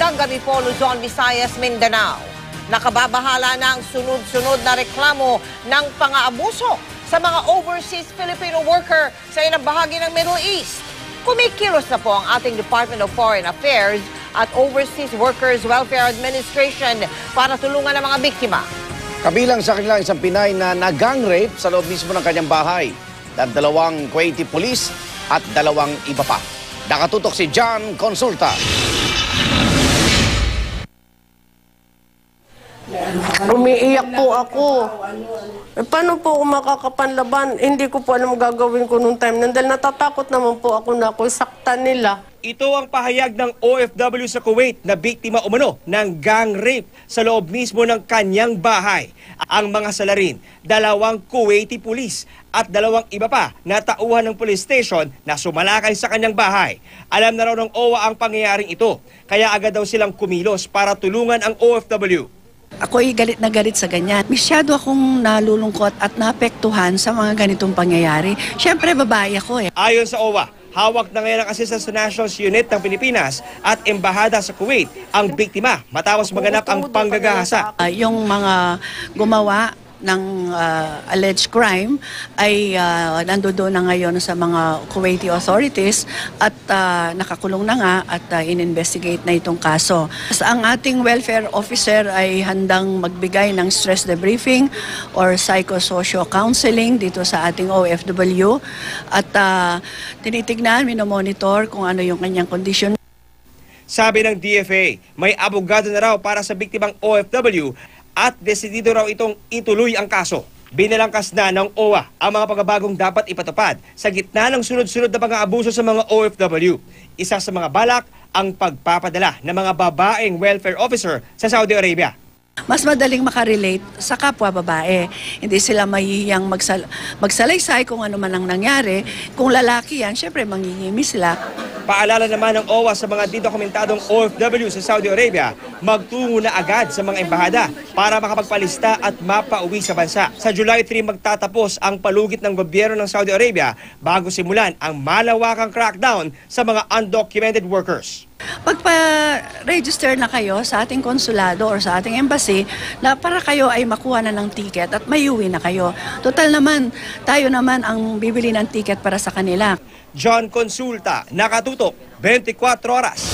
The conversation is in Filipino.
Magandang gabi po, Luzon, Visayas, Mindanao. Nakababahala na ang sunod-sunod na reklamo ng pang-aabuso sa mga overseas Filipino worker sa ilang bahagi ng Middle East. Kumikilos na po ang ating Department of Foreign Affairs at Overseas Workers Welfare Administration para tulungan ang mga biktima. Kabilang sa kanila isang Pinay na nagang rape sa loob mismo ng kanyang bahay. Dalawang Kuwaiti police at dalawang iba pa. Nakatutok si John Consulta. Umiiyak po ako. Paano po ako makakapanlaban? Hindi ko po alam gagawin ko nung time. Dahil natatakot naman po ako na ako saktan nila. Ito ang pahayag ng OFW sa Kuwait na biktima umano ng gang rape sa loob mismo ng kanyang bahay. Ang mga salarin, dalawang Kuwaiti police at dalawang iba pa na tauhan ng police station na sumalakay sa kanyang bahay. Alam na raw ng OWA ang pangyayaring ito, kaya agad daw silang kumilos para tulungan ang OFW. Ako'y galit na galit sa ganyan. Masyado akong nalulungkot at naapektuhan sa mga ganitong pangyayari. Siyempre, babae ako eh. Ayon sa OWA, hawak na ngayon ang Assistance to Nations Unit ng Pilipinas at Embahada sa Kuwait ang biktima matapos maganap ang panggagahasa. Yung mga gumawa ng alleged crime ay nandoon na ngayon sa mga Kuwaiti authorities at nakakulong na nga at in-investigate na itong kaso. Ang ating welfare officer ay handang magbigay ng stress debriefing or psychosocial counseling dito sa ating OFW at tinitignan, minomonitor kung ano yung kanyang kondisyon. Sabi ng DFA, may abogado na raw para sa biktimang OFW at desidido raw itong ituloy ang kaso. Binalangkas na ng OWA ang mga pagbabagong dapat ipatupad sa gitna ng sunod-sunod na pang-aabuso sa mga OFW. Isa sa mga balak ang pagpapadala ng mga babaeng welfare officer sa Saudi Arabia. Mas madaling makarelate sa kapwa babae. Hindi sila mahihiyang magsalaysay kung ano man ang nangyari. Kung lalaki yan, syempre mangingimi sila. Paalala naman ng OWA sa mga didokumentadong OFW sa Saudi Arabia, magtungo na agad sa mga embahada para makapagpalista at mapauwi sa bansa. Sa July 3 magtatapos ang palugit ng gobyerno ng Saudi Arabia bago simulan ang malawakang crackdown sa mga undocumented workers. Pagpa-register na kayo sa ating konsulado or sa ating embassy na para kayo ay makuha na ng ticket at mayuwi na kayo. Total naman, tayo naman ang bibili ng ticket para sa kanila. John Consulta, nakatutok, 24 oras.